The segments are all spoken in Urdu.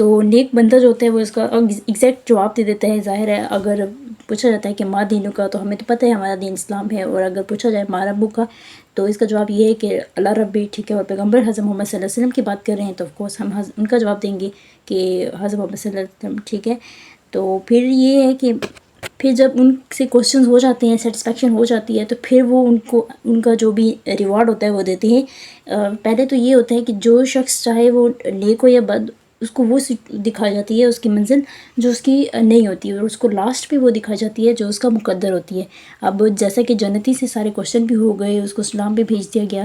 تو نیک بندہ جو ہوتا ہے وہ اس کا ایگزیکٹ جواب دے دیتا ہے. ظاہر ہے اگر پوچھا جاتا ہے کہ ماں دینوں کا، تو ہمیں تو پتہ ہے ہمارا دین اسلام ہے، اور اگر پوچھا جائے ماں ربو کا، تو اس کا جواب یہ ہے کہ اللہ ربی، ٹھیک ہے. اور پیغمبر حضرت محمد صلی اللہ علیہ وسلم کی بات کر رہے ہیں تو آف کورس ہم ان کا جواب دیں گے کہ حضرت محمد صلی اللہ علیہ وسلم، ٹھیک ہے. تو پھر یہ ہے کہ پھر جب ان سے کوشچنز ہو جاتے ہیں، سیٹسفیکشن ہو جاتی ہے، تو پھر وہ ان کا جو بھی ریوارڈ ہوتا ہے وہ دیتے ہیں. پہلے تو یہ ہوتا ہے کہ جو شخص چاہے وہ نیک ہو یا بد، اس کو وہ دکھائی جاتی ہے اس کی منزل جو اس کی نہیں ہوتی ہے، اور اس کو لاسٹ پہ وہ دکھائی جاتی ہے جو اس کا مقدر ہوتی ہے. اب جیسا کہ جنتی سے سارے کوشچن بھی ہو گئے، اس کو اسلام پہ بھیج دیا گیا،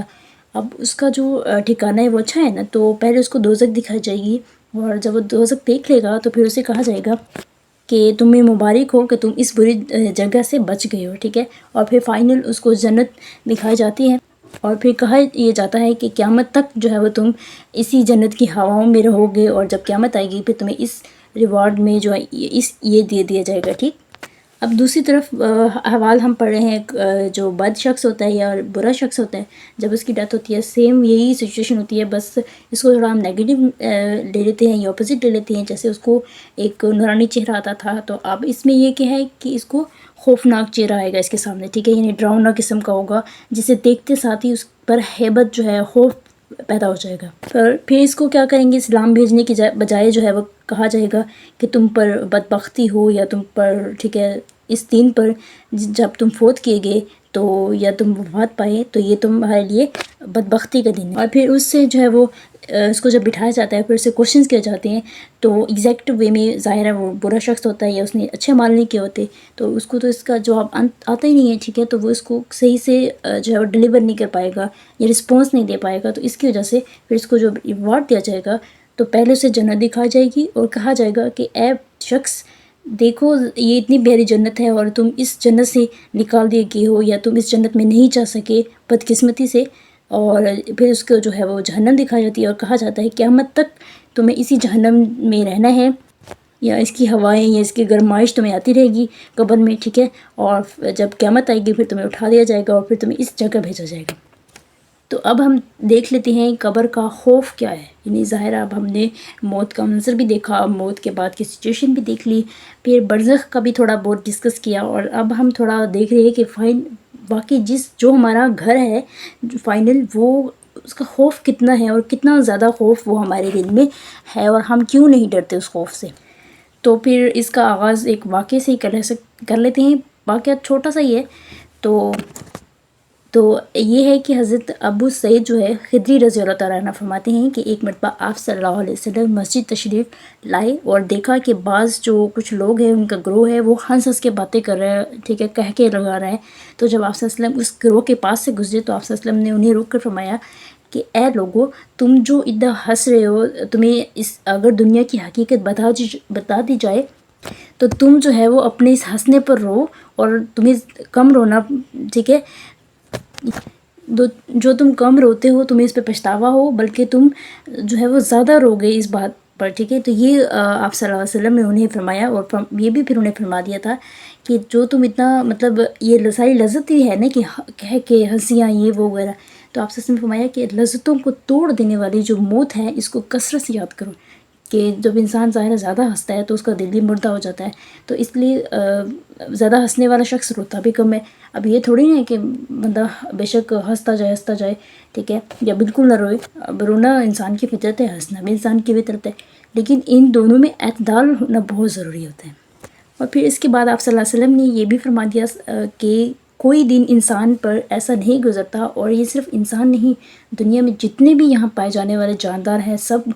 اب اس کا جو ٹھکانہ ہے وہ اچھا ہے نا. تو پہلے اس کو دوزخ دکھائی جائے گی، اور جب وہ دوزخ دیکھ لے گا تو پھر اسے کہا جائے گا کہ تمہیں مبارک ہو کہ تم اس بری جگہ سے بچ گئے ہو، ٹھیک ہے. اور پھر فائنل اس کو جنت دکھائی جاتی ہے، اور پھر کہا یہ جاتا ہے کہ قیامت تک جو ہے وہ تم اسی جنت کی ہواؤں میں رہو گے، اور جب قیامت آئے گی پھر تمہیں اس ریوارڈ میں جو ہے یہ دے دیا جائے گا، ٹھیک. اب دوسری طرف حوال ہم پڑھ رہے ہیں، جو بد شخص ہوتا ہے یا برا شخص ہوتا ہے، جب اس کی ڈیتھ ہوتی ہے سیم یہی سچویشن ہوتی ہے، بس اس کو تھوڑا ہم نیگیٹو لے لیتے ہیں یا اپوزٹ لے لیتے ہیں. جیسے اس کو ایک نورانی چہرہ آتا تھا، تو اب اس میں یہ کیا ہے کہ اس کو خوفناک چہرہ آئے گا اس کے سامنے، ٹھیک ہے. یعنی ڈراؤنا قسم کا ہوگا، جسے دیکھتے ساتھ ہی اس پر ہیبت جو ہے، خوف پیدا ہو جائے گا. پھر اس کو کیا کریں گے، اسلام بھیجنے کی بجائے جو ہے وہ کہا جائے گا کہ تم پر بدبختی ہو، یا تم پر، ٹھیک ہے، اس دین پر جب تم فوت کیے گئے تو یا تم وفات پائے تو یہ تمہارے لیے بدبختی کا دن ہے. اور پھر اس سے جو ہے وہ اس کو جب بٹھایا جاتا ہے، پھر اس سے کوشچنس کیے جاتے ہیں، تو ایگزیکٹ وے میں ظاہر ہے وہ برا شخص ہوتا ہے یا اس نے اچھے مال نہیں کیے ہوتے، تو اس کو تو اس کا جواب آتا ہی نہیں ہے، ٹھیک ہے. تو وہ اس کو صحیح سے جو ہے وہ ڈلیور نہیں کر پائے گا یا رسپانس نہیں دے پائے گا. تو اس کی وجہ سے پھر اس کو جو ایوارڈ دیا جائے گا، تو پہلے اسے جنت دکھائی جائے گی اور کہا جائے گا کہ اے شخص دیکھو یہ اتنی پیاری جنت ہے، اور تم اس جنت سے نکال دیے گئے ہو، یا تم اس جنت میں نہیں جا سکے بدقسمتی سے. اور پھر اس کو جو ہے وہ جہنم دکھائی جاتی ہے، اور کہا جاتا ہے قیامت تک تمہیں اسی جہنم میں رہنا ہے، یا اس کی ہوائیں یا اس کی گرمائش تمہیں آتی رہے گی قبر میں، ٹھیک ہے. اور جب قیامت آئے گی پھر تمہیں اٹھا دیا جائے گا، اور پھر تمہیں اس جگہ بھیجا جائے گا. تو اب ہم دیکھ لیتے ہیں قبر کا خوف کیا ہے. یعنی ظاہر اب ہم نے موت کا منظر بھی دیکھا، موت کے بعد کی سچویشن بھی دیکھ لی، پھر برزخ کا بھی تھوڑا بہت ڈسکس کیا، اور اب ہم تھوڑا دیکھ رہے ہیں کہ باقی جو ہمارا گھر ہے فائنل، وہ اس کا خوف کتنا ہے، اور کتنا زیادہ خوف وہ ہمارے دل میں ہے، اور ہم کیوں نہیں ڈرتے اس خوف سے. تو پھر اس کا آغاز ایک واقعے سے ہی کر لیتے ہیں. واقعہ چھوٹا سا ہی ہے. تو یہ ہے کہ حضرت ابو سعید جو ہے خدری رضی اللہ تعالیٰ عنہ فرماتے ہیں کہ ایک مرتبہ آپ صلی اللہ علیہ وسلم مسجد تشریف لائے، اور دیکھا کہ بعض جو کچھ لوگ ہیں، ان کا گروہ ہے، وہ ہنس کے باتیں کر رہے ہیں، ٹھیک ہے، کہہ کے لگا رہا ہے. تو جب آپ صلی اللہ علیہ وسلم اس گروہ کے پاس سے گزرے تو آپ صلی اللہ علیہ وسلم نے انہیں روک کر فرمایا کہ اے لوگو، تم جو اتنا ہنس رہے ہو، تمہیں اگر دنیا کی حقیقت بتا دی جائے تو تم جو ہے وہ اپنے اس ہنسنے پر رو، اور تمہیں کم رونا، ٹھیک ہے، جو تم کم روتے ہو تمہیں اس پہ پچھتاوا ہو، بلکہ تم جو ہے وہ زیادہ رو گے اس بات پر، ٹھیک ہے. تو یہ آپ صلی اللہ علیہ وسلم نے انہیں فرمایا، اور یہ بھی پھر انہیں فرما دیا تھا کہ جو تم اتنا، مطلب یہ ساری لذت ہی ہے نا کہ کہہ کے ہنسیاں یہ وہ وغیرہ. تو آپ صلی اللہ علیہ وسلم نے فرمایا کہ لذتوں کو توڑ دینے والی جو موت ہے، اس کو کثرت سے یاد کرو، کہ جب انسان ظاہر زیادہ ہنستا ہے تو اس کا دل بھی مردہ ہو جاتا ہے. تو اس لیے زیادہ ہنسنے والا شخص روتا بھی کم ہے. اب یہ تھوڑی نہیں ہے کہ بندہ بے شک ہنستا جائے، ٹھیک ہے، یا بالکل نہ روئے. اب رونا انسان کی فطرت ہے، ہنسنا بھی انسان کی فطرت ہے، لیکن ان دونوں میں اعتدال ہونا بہت ضروری ہوتا ہے. اور پھر اس کے بعد آپ صلی اللہ علیہ وسلم نے یہ بھی فرما دیا کہ کوئی دن انسان پر ایسا نہیں گزرتا، اور یہ صرف انسان نہیں، دنیا میں جتنے بھی یہاں پائے جانے والے جاندار ہیں، سب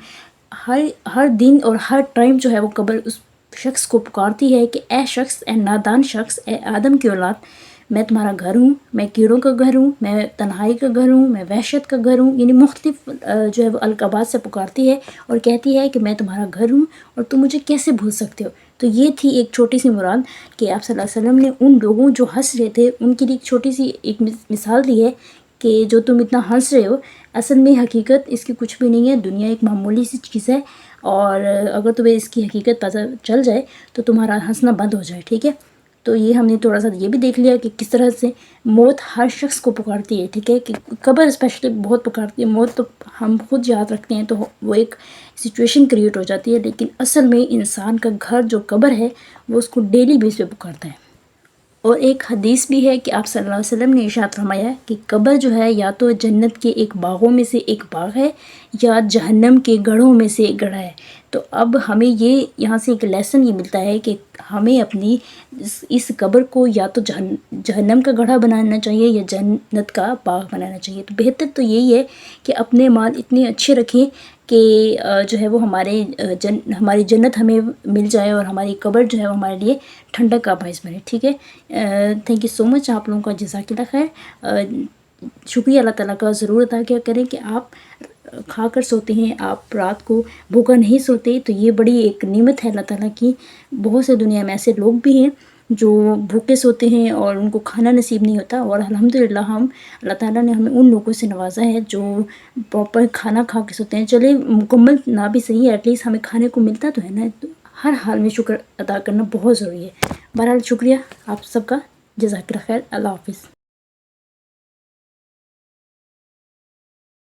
ہر دن اور ہر ٹائم جو ہے وہ قبر اس شخص کو پکارتی ہے کہ اے شخص، اے نادان شخص، اے آدم کی اولاد، میں تمہارا گھر ہوں، میں کیڑوں کا گھر ہوں، میں تنہائی کا گھر ہوں، میں وحشت کا گھر ہوں. یعنی مختلف جو ہے وہ القابات سے پکارتی ہے، اور کہتی ہے کہ میں تمہارا گھر ہوں، اور تم مجھے کیسے بھول سکتے ہو. تو یہ تھی ایک چھوٹی سی مراد کہ آپ صلی اللہ علیہ وسلم نے ان لوگوں جو ہنس رہے تھے ان کے لیے ایک چھوٹی سی ایک مثال دی ہے کہ جو تم اتنا ہنس رہے ہو، اصل میں حقیقت اس کی کچھ بھی نہیں ہے. دنیا ایک معمولی سی چیز ہے، اور اگر تمہیں اس کی حقیقت پتہ چل جائے تو تمہارا ہنسنا بند ہو جائے، ٹھیک ہے. تو یہ ہم نے تھوڑا سا یہ بھی دیکھ لیا کہ کس طرح سے موت ہر شخص کو پکارتی ہے، ٹھیک ہے، کہ قبر اسپیشلی بہت پکارتی ہے موت، تو ہم خود یاد رکھتے ہیں تو وہ ایک سچویشن کریٹ ہو جاتی ہے، لیکن اصل میں انسان کا گھر جو قبر ہے وہ اس کو ڈیلی بیس پہ پکارتا ہے۔ اور ایک حدیث بھی ہے کہ آپ صلی اللہ علیہ وسلم نے ارشاد فرمایا کہ قبر جو ہے یا تو جنت کے ایک باغوں میں سے ایک باغ ہے یا جہنم کے گڑھوں میں سے ایک گڑھا ہے۔ تو اب ہمیں یہ یہاں سے ایک لیسن یہ ملتا ہے کہ ہمیں اپنی اس قبر کو یا تو جہنم کا گڑھا بنانا چاہیے یا جنت کا باغ بنانا چاہیے۔ تو بہتر تو یہی ہے کہ اپنے مال اتنے اچھے رکھیں کہ جو ہے وہ ہماری جنت ہمیں مل جائے اور ہماری قبر جو ہے وہ ہمارے لیے ٹھنڈک کا باعث بنے، ٹھیک ہے۔ تھینک یو سو مچ، آپ لوگوں کا جزاک اللہ خیر۔ شکریہ اللہ تعالیٰ کا ضرور ادا کیا کریں کہ آپ کھا کر سوتے ہیں، آپ رات کو بھوکا نہیں سوتے، تو یہ بڑی ایک نعمت ہے اللہ تعالیٰ کی۔ بہت سے دنیا میں ایسے لوگ بھی ہیں جو بھوکے سوتے ہیں اور ان کو کھانا نصیب نہیں ہوتا، اور الحمدللہ اللہ تعالیٰ نے ہمیں ان لوگوں سے نوازا ہے جو پراپر کھانا کھا کے سوتے ہیں۔ چلے مکمل نہ بھی صحیح، ایٹ لیسٹ ہمیں کھانے کو ملتا تو ہے نا، تو ہر حال میں شکر ادا کرنا بہت ضروری ہے۔ بہرحال شکریہ آپ سب کا، جزاک اللہ خیر، اللہ حافظ۔